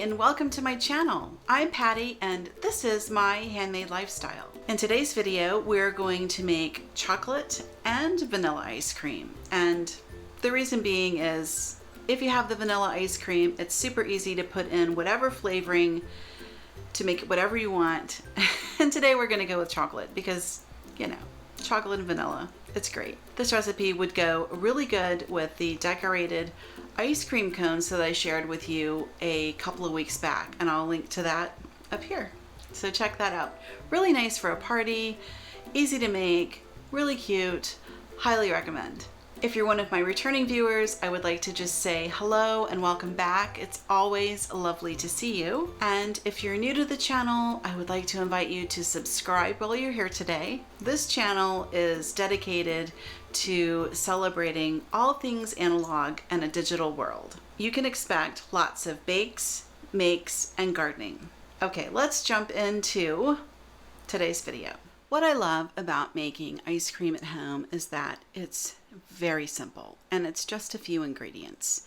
and welcome to my channel. I'm Patty and this is my handmade lifestyle. In today's video, we're going to make chocolate and vanilla ice cream. And the reason being is if you have the vanilla ice cream, it's super easy to put in whatever flavoring to make it whatever you want. And today we're going to go with chocolate because, you know, chocolate and vanilla, it's great. This recipe would go really good with the decorated ice cream cones that I shared with you a couple of weeks back, and I'll link to that up here. So check that out. Really nice for a party, easy to make, really cute, highly recommend. If you're one of my returning viewers, I would like to just say hello and welcome back. It's always lovely to see you. And if you're new to the channel, I would like to invite you to subscribe while you're here today. This channel is dedicated to celebrating all things analog and a digital world. You can expect lots of bakes, makes, and gardening. Okay, let's jump into today's video. What I love about making ice cream at home is that it's very simple and it's just a few ingredients.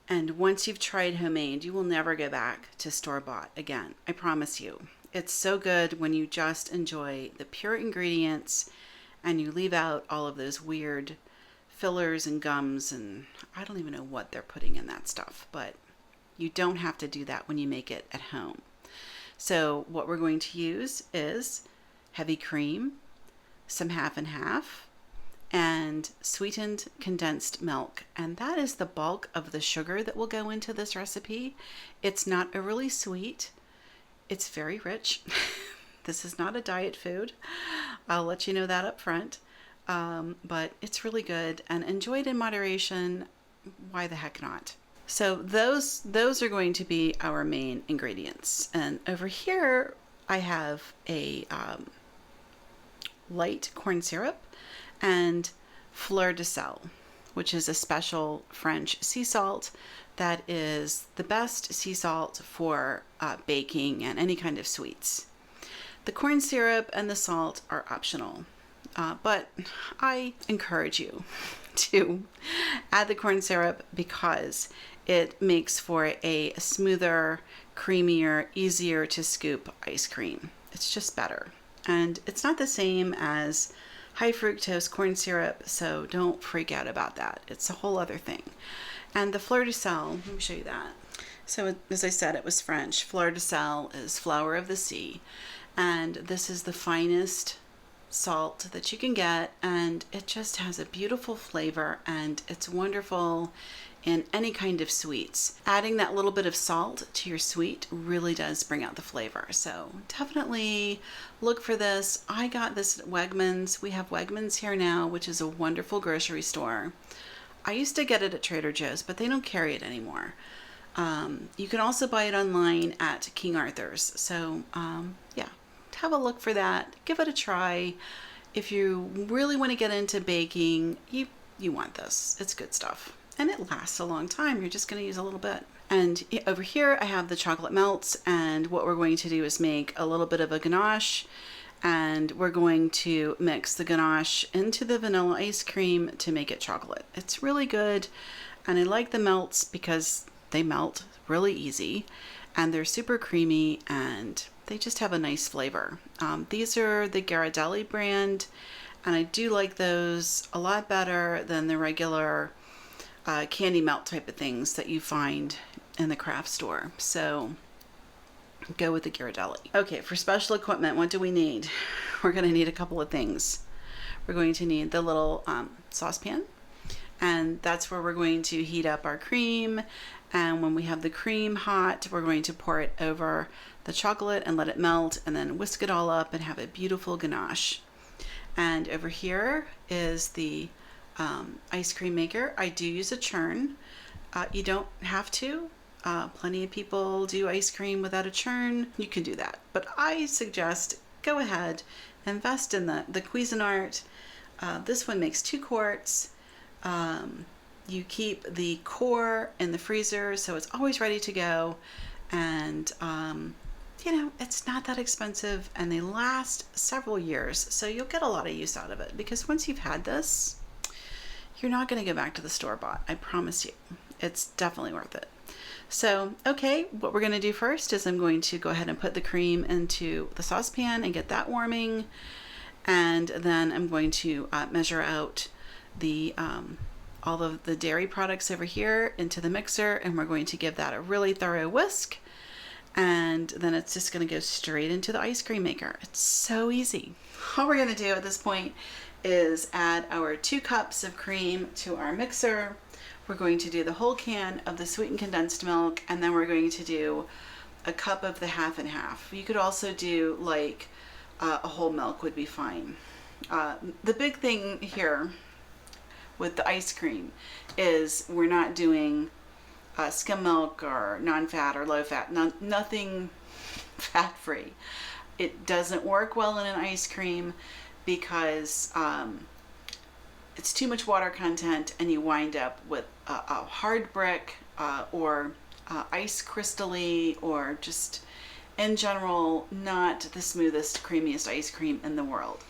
And once you've tried homemade, you will never go back to store-bought again. I promise you. It's so good when you just enjoy the pure ingredients and you leave out all of those weird fillers and gums, and I don't even know what they're putting in that stuff, but you don't have to do that when you make it at home. So what we're going to use is heavy cream, some half and half, and sweetened condensed milk. And that is the bulk of the sugar that will go into this recipe. It's not overly sweet. It's very rich. This is not a diet food. I'll let you know that up front. But it's really good, and enjoyed in moderation. Why the heck not? So those are going to be our main ingredients. And over here I have a light corn syrup and fleur de sel, which is a special French sea salt that is the best sea salt for baking and any kind of sweets. The corn syrup and the salt are optional, but I encourage you to add the corn syrup because it makes for a smoother, creamier, easier to scoop ice cream. It's just better. And it's not the same as high fructose corn syrup, so don't freak out about that. It's a whole other thing. And the fleur de sel, let me show you that. So as I said, it was French. Fleur de sel is flower of the sea. And this is the finest salt that you can get, and it just has a beautiful flavor, and it's wonderful in any kind of sweets. Adding that little bit of salt to your sweet really does bring out the flavor. So definitely look for this. I got this at Wegmans. We have Wegmans here now, which is a wonderful grocery store. I used to get it at Trader Joe's, but they don't carry it anymore. You can also buy it online at King Arthur's. So yeah, have a look for that. Give it a try. If you really want to get into baking, you want this. It's good stuff. And it lasts a long time. You're just going to use a little bit. And over here I have the chocolate melts, and what we're going to do is make a little bit of a ganache, and we're going to mix the ganache into the vanilla ice cream to make it chocolate. It's really good, and I like the melts because they melt really easy and they're super creamy and they just have a nice flavor. These are the Ghirradeli brand, and I do like those a lot better than the regular candy melt type of things that you find in the craft store. So go with the Ghirradeli. Okay, for special equipment, what do we need? We're going to need a couple of things. We're going to need the little saucepan, and that's where we're going to heat up our cream. And when we have the cream hot, we're going to pour it over the chocolate and let it melt, and then whisk it all up and have a beautiful ganache. And over here is the ice cream maker. I do use a churn. You don't have to. Plenty of people do ice cream without a churn. You can do that. But I suggest go ahead, invest in the Cuisinart. This one makes 2 quarts. You keep the core in the freezer, so it's always ready to go. And you know, it's not that expensive, and they last several years, so you'll get a lot of use out of it, because once you've had this, you're not going to go back to the store-bought. I promise you. It's definitely worth it. So, okay, what we're going to do first is I'm going to go ahead and put the cream into the saucepan and get that warming. And then I'm going to measure out the all of the dairy products over here into the mixer, and we're going to give that a really thorough whisk. And then it's just going to go straight into the ice cream maker. It's so easy. All we're going to do at this point is add our 2 cups of cream to our mixer. We're going to do the whole can of the sweetened condensed milk, and then we're going to do a cup of the half and half. You could also do like a whole milk would be fine. The big thing here with the ice cream is we're not doing skim milk or non-fat or low-fat, nothing fat-free. It doesn't work well in an ice cream because it's too much water content, and you wind up with a hard brick or ice crystally, or just in general not the smoothest, creamiest ice cream in the world.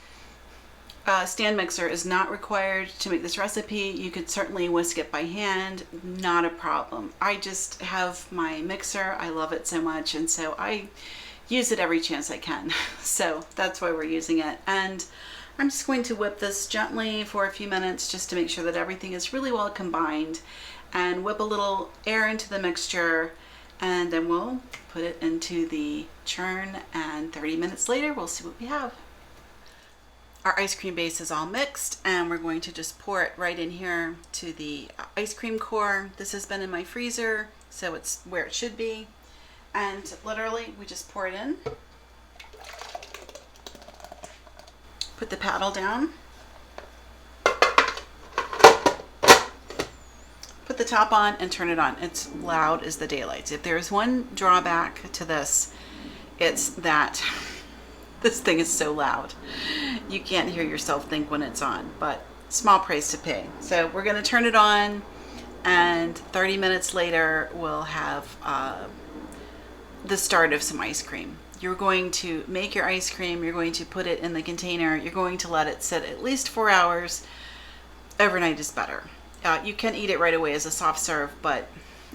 Stand mixer is not required to make this recipe. You could certainly whisk it by hand, not a problem. I just have my mixer. I love it so much, and so I use it every chance I can. So that's why we're using it. And I'm just going to whip this gently for a few minutes just to make sure that everything is really well combined, and whip a little air into the mixture, and then we'll put it into the churn, and 30 minutes later we'll see what we have. Our ice cream base is all mixed, and we're going to just pour it right in here to the ice cream core. This has been in my freezer, so it's where it should be. And literally we just pour it in. Put the paddle down. Put the top on and turn it on. It's loud as the daylights. If there's one drawback to this, it's that this thing is so loud. You can't hear yourself think when it's on, but small price to pay. So we're going to turn it on, and 30 minutes later we'll have the start of some ice cream. You're going to make your ice cream, you're going to put it in the container, you're going to let it sit at least 4 hours. Overnight is better. You can eat it right away as a soft serve, but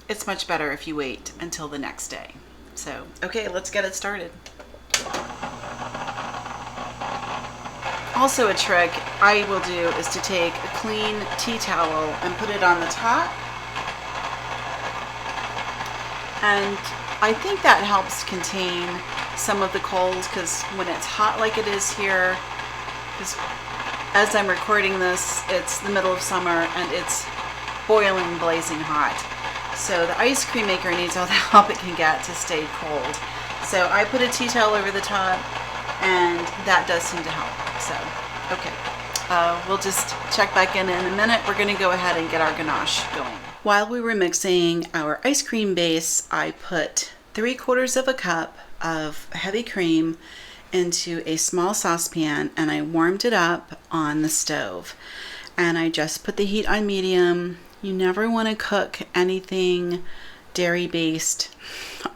it's much better if you wait until the next day. So, okay, let's get it started. Also, a trick I will do is to take a clean tea towel and put it on the top. And I think that helps contain some of the cold, because when it's hot like it is here, because as I'm recording this, it's the middle of summer and it's boiling, blazing hot. So the ice cream maker needs all the help it can get to stay cold. So I put a tea towel over the top, and that does seem to help. So, okay. We'll just check back in a minute. We're going to go ahead and get our ganache going. While we were mixing our ice cream base, I put 3/4 of a cup of heavy cream into a small saucepan, and I warmed it up on the stove. And I just put the heat on medium. You never want to cook anything dairy based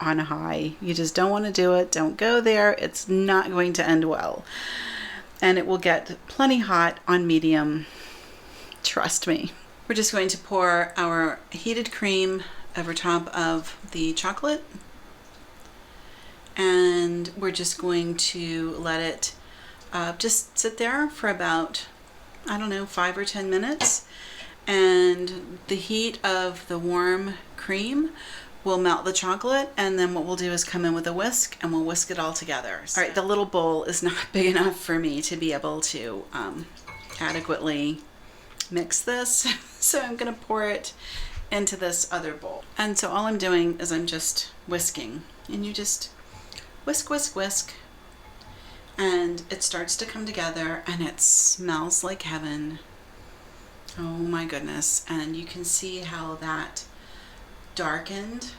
on high. You just don't want to do it. Don't go there. It's not going to end well. And it will get plenty hot on medium. Trust me. We're just going to pour our heated cream over top of the chocolate. And we're just going to let it just sit there for about, I don't know, 5 or 10 minutes. And the heat of the warm cream will melt the chocolate, and then what we'll do is come in with a whisk, and we'll whisk it all together. All right, the little bowl is not big enough for me to be able to adequately mix this, so I'm going to pour it into this other bowl. And so all I'm doing is I'm just whisking, and you just whisk, whisk, whisk, and it starts to come together, and it smells like heaven. Oh my goodness. And you can see how that darkened,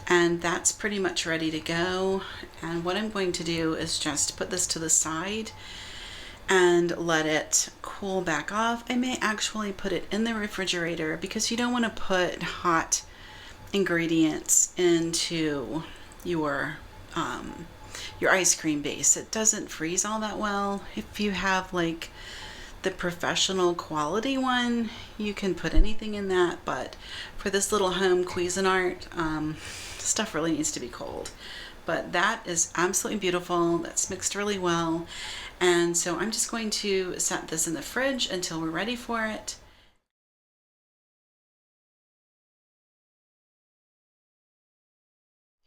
and that's pretty much ready to go. And what I'm going to do is just put this to the side and let it cool back off. I may actually put it in the refrigerator, because you don't want to put hot ingredients into your ice cream base. It doesn't freeze all that well. If you have like the professional quality one, you can put anything in that, but for this little home Cuisinart, stuff really needs to be cold. But that is absolutely beautiful. That's mixed really well. And so I'm just going to set this in the fridge until we're ready for it.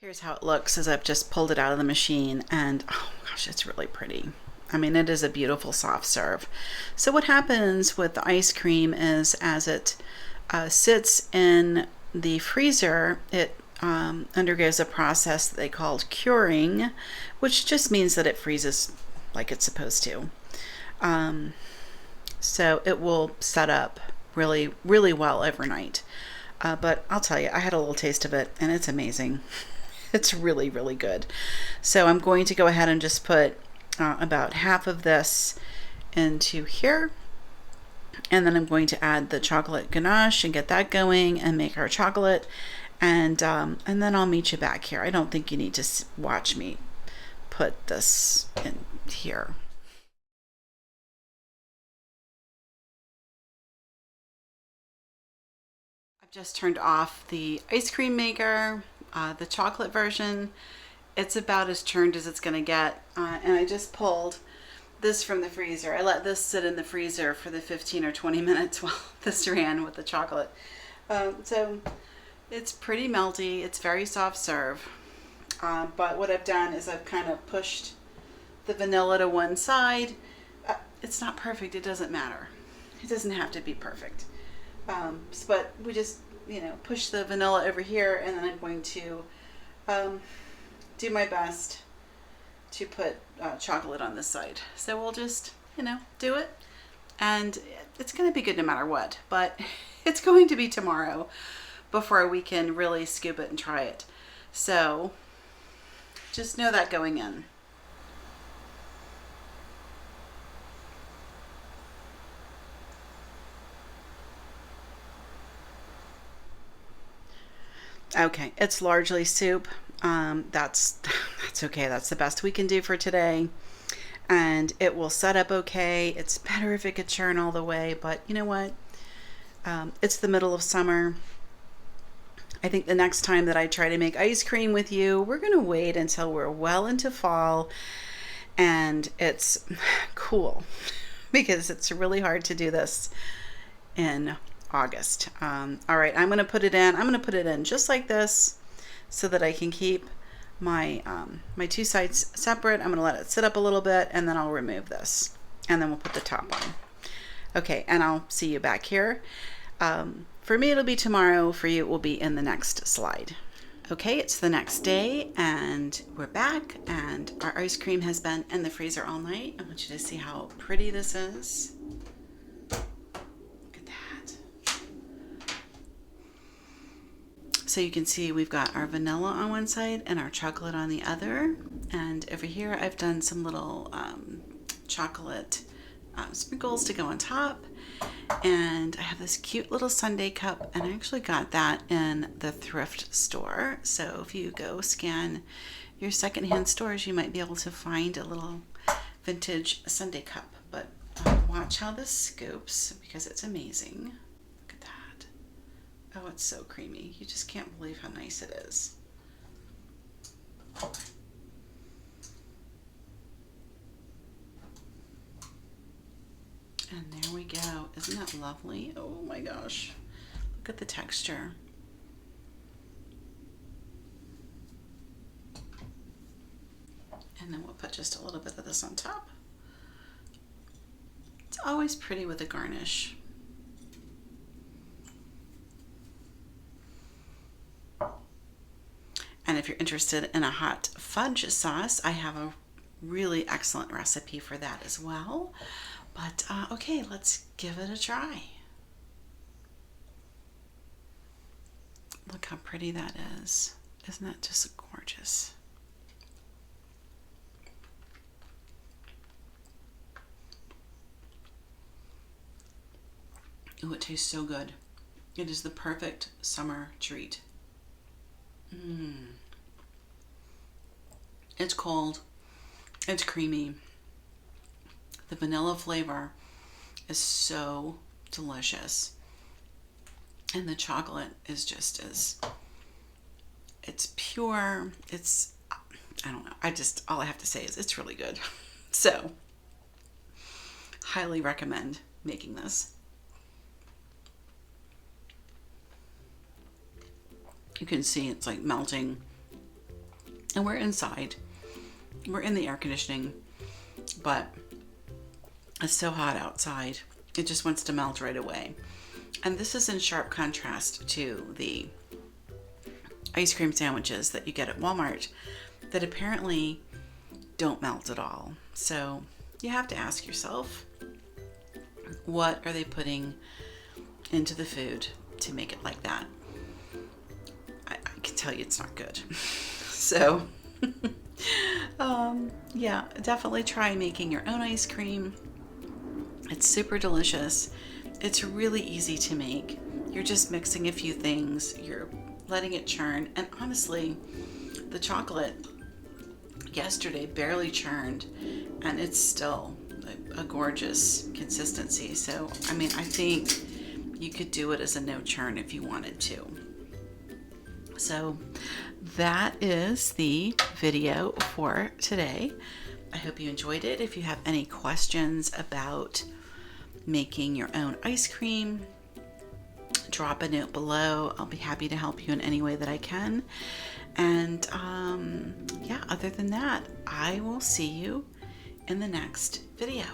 Here's how it looks as I've just pulled it out of the machine, and oh gosh, it's really pretty. I mean, it is a beautiful soft serve. So what happens with the ice cream is as it sits in the freezer, it undergoes a process that they call curing, which just means that it freezes like it's supposed to. So it will set up really, really well overnight. But I'll tell you, I had a little taste of it, and it's amazing. It's really, really good. So I'm going to go ahead and just put about half of this into here. And then I'm going to add the chocolate ganache and get that going and make our chocolate. And then I'll meet you back here. I don't think you need to watch me put this in here. I've just turned off the ice cream maker, the chocolate version. It's about as churned as it's going to get. And I just pulled this from the freezer. I let this sit in the freezer for the 15 or 20 minutes while this ran with the chocolate. So it's pretty melty. It's very soft serve. But what I've done is I've kind of pushed the vanilla to one side. It's not perfect. It doesn't matter. It doesn't have to be perfect. But we just, push the vanilla over here, and then I'm going to do my best to put chocolate on this side. So we'll just, do it. And it's going to be good no matter what, but it's going to be tomorrow before we can really scoop it and try it. So just know that going in. Okay, it's largely soup. That's okay. That's the best we can do for today. And it will set up okay. It's better if it could churn all the way, but you know what? It's the middle of summer. I think the next time that I try to make ice cream with you, we're going to wait until we're well into fall and it's cool because it's really hard to do this in August. All right, I'm going to put it in. I'm going to put it in just like this so that I can keep my my two sides separate. I'm going to let it sit up a little bit and then I'll remove this and then we'll put the top on. Okay, and I'll see you back here. For me, it'll be tomorrow. For you, it will be in the next slide. Okay, it's the next day and we're back and our ice cream has been in the freezer all night. I want you to see how pretty this is. So you can see we've got our vanilla on one side and our chocolate on the other. And over here I've done some little chocolate sprinkles to go on top. And I have this cute little sundae cup, and I actually got that in the thrift store. So if you go scan your secondhand stores, you might be able to find a little vintage sundae cup. But watch how this scoops because it's amazing. Oh, it's so creamy. You just can't believe how nice it is. And there we go. Isn't that lovely? Oh my gosh. Look at the texture. And then we'll put just a little bit of this on top. It's always pretty with a garnish. And if you're interested in a hot fudge sauce, I have a really excellent recipe for that as well. But okay, let's give it a try. Look how pretty that is. Isn't that just gorgeous? Oh, it tastes so good. It is the perfect summer treat. It's cold, it's creamy. The vanilla flavor is so delicious. And the chocolate is just as, it's pure. It's, I don't know. All I have to say is it's really good. So, highly recommend making this. You can see it's like melting. And we're inside. We're in the air conditioning, but it's so hot outside. It just wants to melt right away. And this is in sharp contrast to the ice cream sandwiches that you get at Walmart that apparently don't melt at all. So you have to ask yourself, what are they putting into the food to make it like that? I can tell you it's not good. So yeah, definitely try making your own ice cream. It's super delicious. It's really easy to make. You're just mixing a few things. You're letting it churn. And honestly, the chocolate yesterday barely churned, and it's still a gorgeous consistency. So, I mean, I think you could do it as a no churn if you wanted to. So that is the video for today. I hope you enjoyed it. If you have any questions about making your own ice cream, drop a note below. I'll be happy to help you in any way that I can. And yeah, other than that, I will see you in the next video.